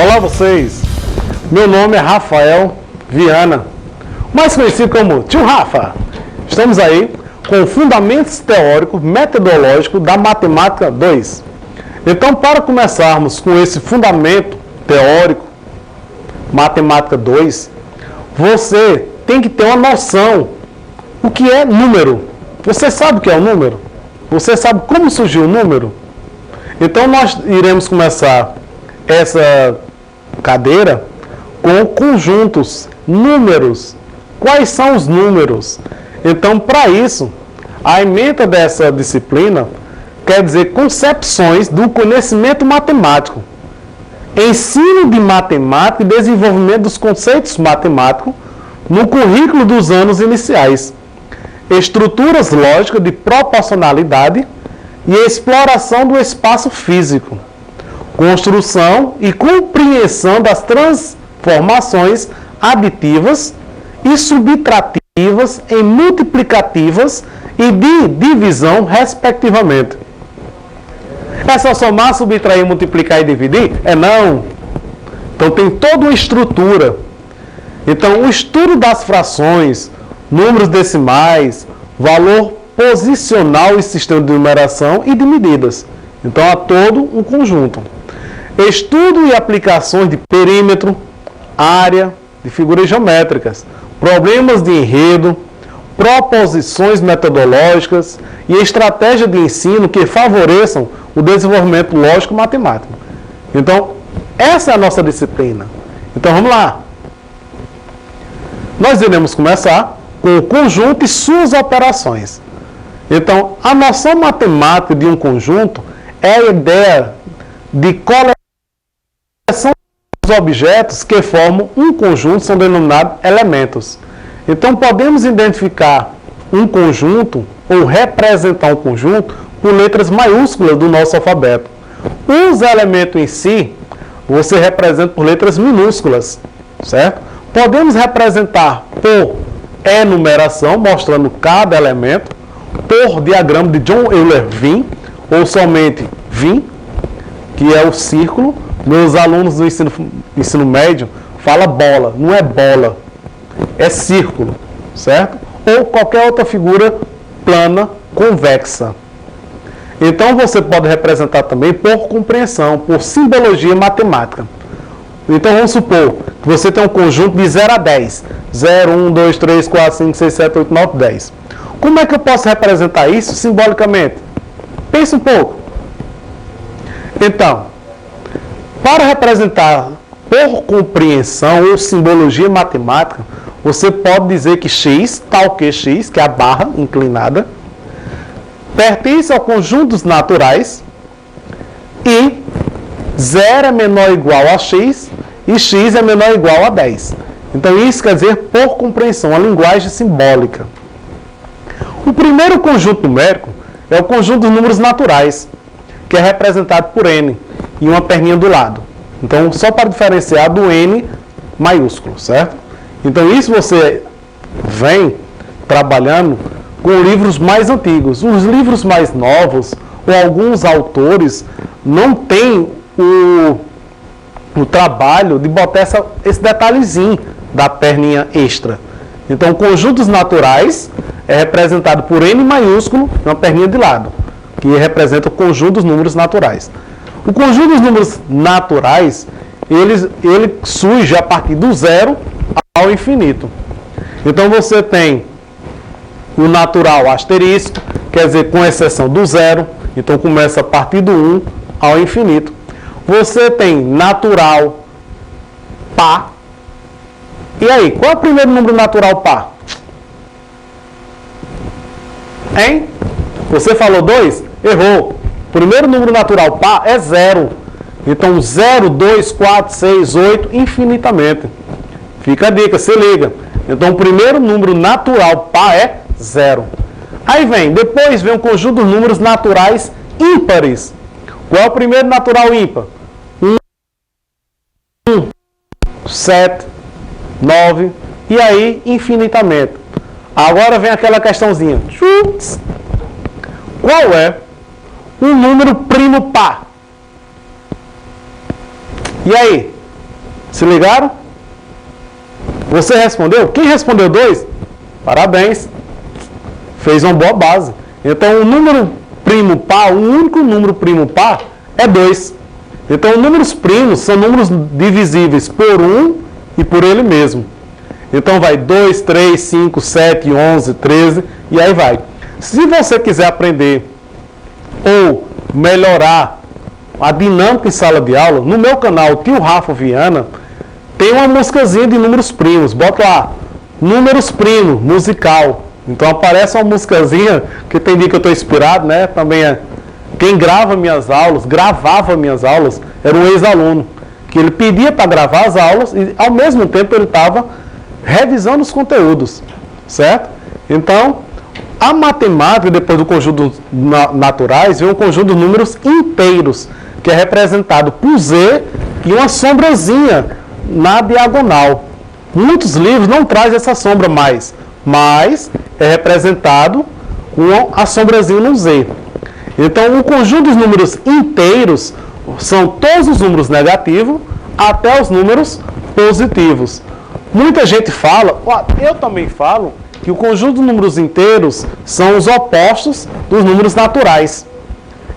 Olá vocês, meu nome é Rafael Viana, mais conhecido como Tio Rafa. Estamos aí com fundamentos teóricos metodológicos da Matemática 2. Então, para começarmos com esse fundamento teórico, Matemática 2, você tem que ter uma noção o que é número. Você sabe o que é o número? Você sabe como surgiu o número? Então, nós iremos começar essa cadeira com conjuntos, números. Quais são os números? Então, para isso, a ementa dessa disciplina quer dizer concepções do conhecimento matemático, ensino de matemática e desenvolvimento dos conceitos matemáticos no currículo dos anos iniciais, estruturas lógicas de proporcionalidade e exploração do espaço físico, construção e compreensão das transformações aditivas e subtrativas em multiplicativas e de divisão, respectivamente. É só somar, subtrair, multiplicar e dividir? Não. Então tem toda uma estrutura. Então o estudo das frações, números decimais, valor posicional e sistema de numeração e de medidas. Então há todo um conjunto. Estudo e aplicações de perímetro, área, de figuras geométricas, problemas de enredo, proposições metodológicas e estratégia de ensino que favoreçam o desenvolvimento lógico-matemático. Então, essa é a nossa disciplina. Então, vamos lá. Nós iremos começar com o conjunto e suas operações. Então, a noção matemática de um conjunto é a ideia de coleção dos objetos que formam um conjunto, são denominados elementos. Então, podemos identificar um conjunto ou representar um conjunto por letras maiúsculas do nosso alfabeto. Os elementos em si, você representa por letras minúsculas, certo? Podemos representar por enumeração, mostrando cada elemento, por diagrama de John Euler-Wien, ou somente Wien, que é o círculo. Meus alunos do ensino médio falam bola, não é bola, é círculo, certo? Ou qualquer outra figura plana, convexa. Então você pode representar também por compreensão, por simbologia matemática. Então vamos supor que você tem um conjunto de 0 a 10. 0, 1, 2, 3, 4, 5, 6, 7, 8, 9, 10. Como é que eu posso representar isso simbolicamente? Pense um pouco. Então, para representar por compreensão ou simbologia matemática, você pode dizer que x, tal que x, que é a barra inclinada, pertence ao conjunto dos naturais e 0 é menor ou igual a x e x é menor ou igual a 10. Então isso quer dizer por compreensão, a linguagem simbólica. O primeiro conjunto numérico é o conjunto dos números naturais, que é representado por n e uma perninha do lado. Então só para diferenciar do n maiúsculo, certo? Então isso você vem trabalhando com livros mais antigos. Os livros mais novos, ou alguns autores, não têm o trabalho de botar esse detalhezinho da perninha extra. Então, conjuntos naturais é representado por N maiúsculo, uma perninha de lado, que representa o conjunto dos números naturais. O conjunto dos números naturais, ele surge a partir do zero ao infinito. Então, você tem o natural asterisco, quer dizer, com exceção do zero. Então, começa a partir do 1 ao infinito. Você tem natural par. E aí, qual é o primeiro número natural par? Hein? Você falou 2? Errou. O primeiro número natural par é 0. Então, 0, 2, 4, 6, 8, infinitamente. Fica a dica, se liga. Então, o primeiro número natural par é 0. Aí depois vem o conjunto dos números naturais ímpares. Qual é o primeiro natural ímpar? 1, 7, 9, e aí infinitamente. Agora vem aquela questãozinha. Qual é o número primo par? E aí? Se ligaram? Você respondeu? Quem respondeu 2? Parabéns. Fez uma boa base. Então, o número primo par, o único número primo par é 2. Então, números primos são números divisíveis por 1 e por ele mesmo. Então, vai 2, 3, 5, 7, 11, 13 e aí vai. Se você quiser aprender ou melhorar a dinâmica em sala de aula, no meu canal Tio Rafa Viana, tem uma musicazinha de números primos. Bota lá, números primos, musical. Então aparece uma musicazinha, que tem dia que eu estou inspirado, né? Também é. Quem gravava minhas aulas, era um ex-aluno. Que ele pedia para gravar as aulas e ao mesmo tempo ele estava revisando os conteúdos. Certo? Então, a matemática, depois do conjunto naturais, vem um conjunto de números inteiros, que é representado por Z e uma sombrazinha na diagonal. Muitos livros não trazem essa sombra mais, mas é representado com a sombrazinha no Z. Então, o conjunto dos números inteiros são todos os números negativos até os números positivos. Muita gente fala, eu também falo, que o conjunto de números inteiros são os opostos dos números naturais.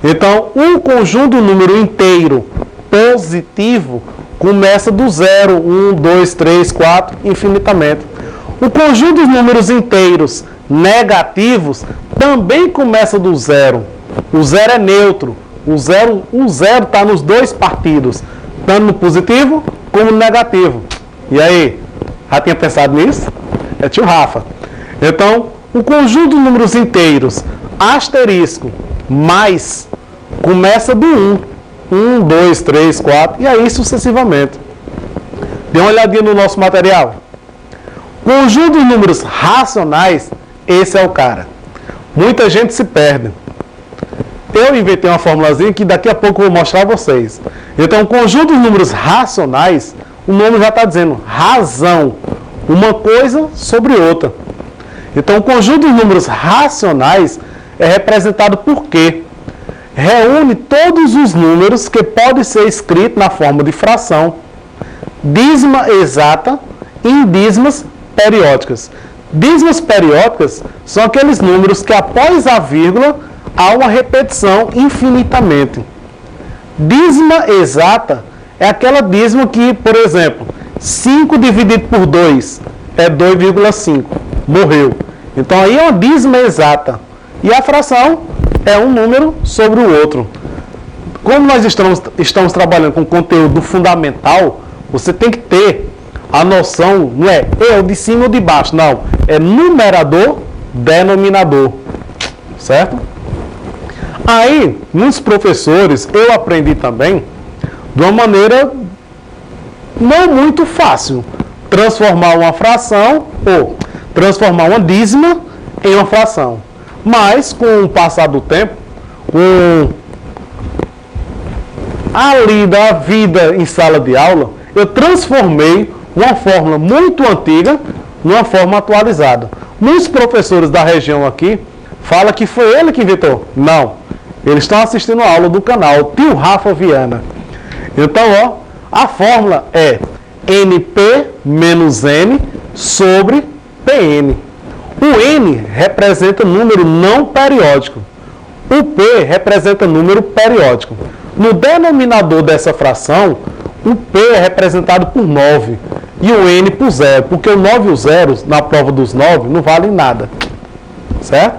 Então, um conjunto de número inteiro positivo começa do 0, 1, 2, 3, 4, infinitamente. O conjunto dos números inteiros negativos também começa do 0. O 0 é neutro. O 0 está nos dois partidos, tanto no positivo como no negativo. E aí, já tinha pensado nisso? É tio Rafa. Então, o conjunto de números inteiros, asterisco, mais, começa do 1. 1, 2, 3, 4, e aí sucessivamente. Dê uma olhadinha no nosso material. Conjunto de números racionais, esse é o cara. Muita gente se perde. Eu inventei uma formulazinha que daqui a pouco eu vou mostrar a vocês. Então, conjunto de números racionais, o nome já está dizendo razão. Uma coisa sobre outra. Então, o conjunto de números racionais é representado por quê? Reúne todos os números que podem ser escritos na forma de fração, dízima exata e dízimas periódicas. Dízimas periódicas são aqueles números que após a vírgula há uma repetição infinitamente. Dízima exata é aquela dízima que, por exemplo, 5 dividido por 2 é 2,5. Morreu. Então aí é uma dízima exata. E a fração é um número sobre o outro. Como nós estamos trabalhando com conteúdo fundamental, você tem que ter a noção, não é eu de cima ou de baixo, não. É numerador, denominador. Certo? Aí, nos professores, eu aprendi também de uma maneira não muito fácil. Transformar uma fração, ou transformar uma dízima em uma fração. Mas, com o passar do tempo, com a da vida em sala de aula, eu transformei uma fórmula muito antiga numa forma atualizada. Muitos professores da região aqui falam que foi ele que inventou. Não. Eles estão assistindo a aula do canal Tio Rafa Viana. Então, a fórmula é NP menos N sobre PN. O N representa número não periódico. O P representa número periódico. No denominador dessa fração, o P é representado por 9 e o N por 0, porque o 9 e os zeros, na prova dos 9, não valem nada. Certo?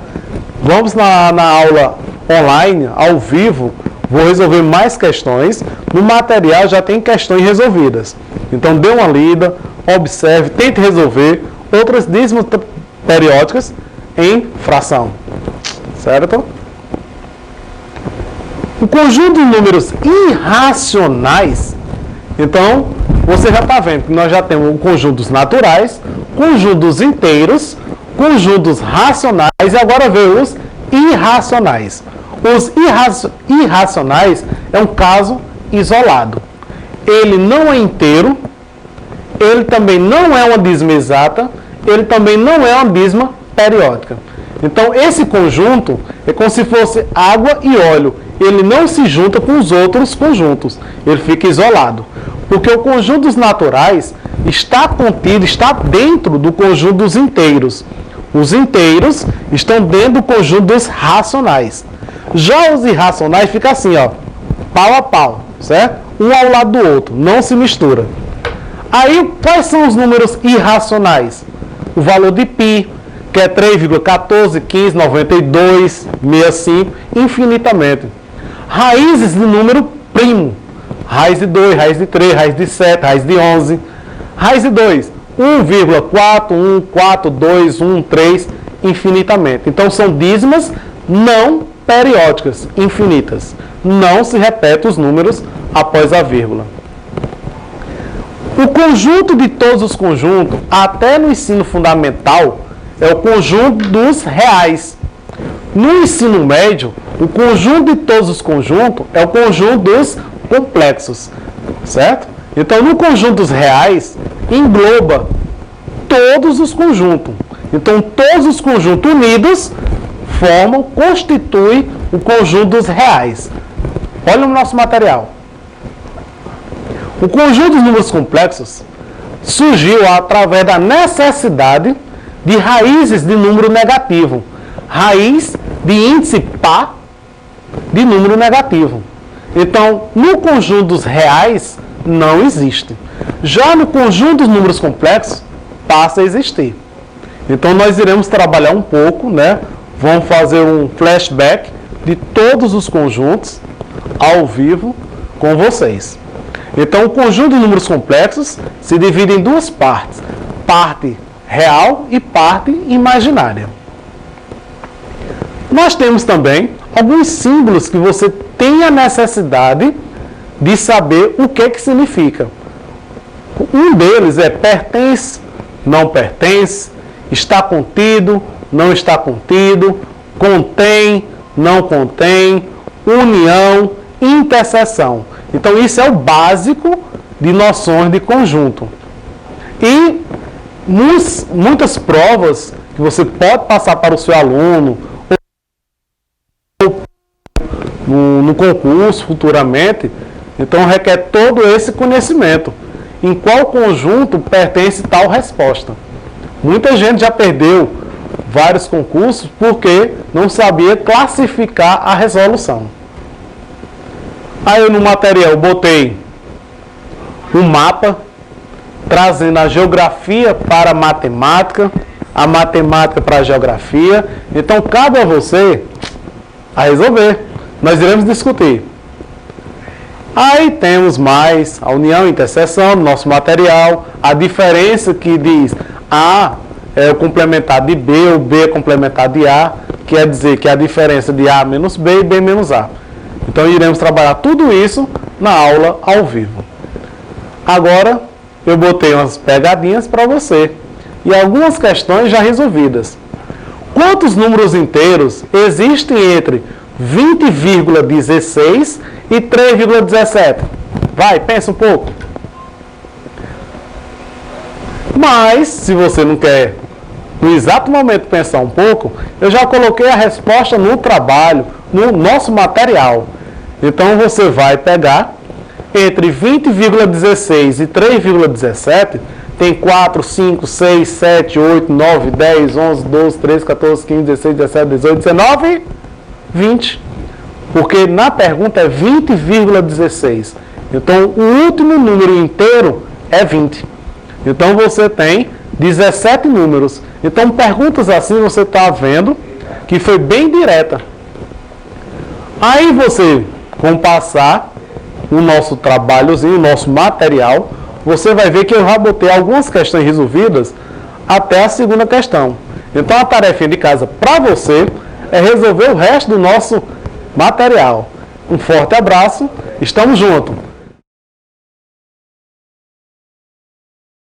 Vamos na aula online, ao vivo, vou resolver mais questões. No material já tem questões resolvidas. Então dê uma lida, observe, tente resolver outras dízimas periódicas em fração. Certo? O conjunto de números irracionais, então, você já está vendo que nós já temos conjuntos naturais, conjuntos inteiros, conjuntos racionais e agora veio os irracionais. Os irracionais é um caso isolado. Ele não é inteiro, ele também não é uma dízima exata, ele também não é uma dízima periódica. Então, esse conjunto é como se fosse água e óleo. Ele não se junta com os outros conjuntos. Ele fica isolado. Porque o conjunto dos naturais está contido, está dentro do conjunto dos inteiros. Os inteiros estão dentro do conjunto dos racionais. Já os irracionais ficam assim, ó, pau a pau, certo? Um ao lado do outro, não se mistura. Aí, quais são os números irracionais? O valor de π, que é 3,14, 15, 92, 65, infinitamente. Raízes de número primo. Raiz de 2, raiz de 3, raiz de 7, raiz de 11. Raiz de 2, 1,4, 1, 4, 2, 1, 3, infinitamente. Então, são dízimas não periódicas, infinitas. Não se repetem os números após a vírgula. O conjunto de todos os conjuntos, até no ensino fundamental, é o conjunto dos reais. No ensino médio, o conjunto de todos os conjuntos é o conjunto dos complexos, certo? Então, no conjunto dos reais, engloba todos os conjuntos. Então, todos os conjuntos unidos constituem o conjunto dos reais. Olha o nosso material. O conjunto dos números complexos surgiu através da necessidade de raízes de número negativo. Raiz de índice par de número negativo. Então, no conjunto dos reais, não existe. Já no conjunto dos números complexos, passa a existir. Então, nós iremos trabalhar um pouco, né? Vamos fazer um flashback de todos os conjuntos ao vivo com vocês. Então, o conjunto de números complexos se divide em duas partes. Parte real e parte imaginária. Nós temos também alguns símbolos que você tem a necessidade de saber o que significa. Um deles é pertence, não pertence, está contido, não está contido, contém, não contém, união, interseção. Então, isso é o básico de noções de conjunto. E muitas provas que você pode passar para o seu aluno, ou no concurso futuramente, então requer todo esse conhecimento. Em qual conjunto pertence tal resposta? Muita gente já perdeu vários concursos porque não sabia classificar a resolução. Aí eu no material botei um mapa trazendo a geografia para a matemática para a geografia. Então cabe a você a resolver. Nós iremos discutir. Aí temos mais a união e interseção no nosso material, a diferença que diz A é o complementar de B, o B é complementar de A, quer dizer que é a diferença de A menos B e B menos A. Então iremos trabalhar tudo isso na aula ao vivo. Agora eu botei umas pegadinhas para você e algumas questões já resolvidas. Quantos números inteiros existem entre 20,16 e 3,17? Vai, pensa um pouco. Mas, se você não quer, no exato momento, pensar um pouco, eu já coloquei a resposta no trabalho, no nosso material. Então, você vai pegar entre 20,16 e 3,17, tem 4, 5, 6, 7, 8, 9, 10, 11, 12, 13, 14, 15, 16, 17, 18, 19, 20. Porque na pergunta é 20,16. Então, o último número inteiro é 20. Então, você tem 17 números. Então, perguntas assim você está vendo que foi bem direta. Aí você, com passar o nosso trabalhozinho, o nosso material, você vai ver que eu já botei algumas questões resolvidas até a segunda questão. Então, a tarefa de casa para você é resolver o resto do nosso material. Um forte abraço, estamos juntos!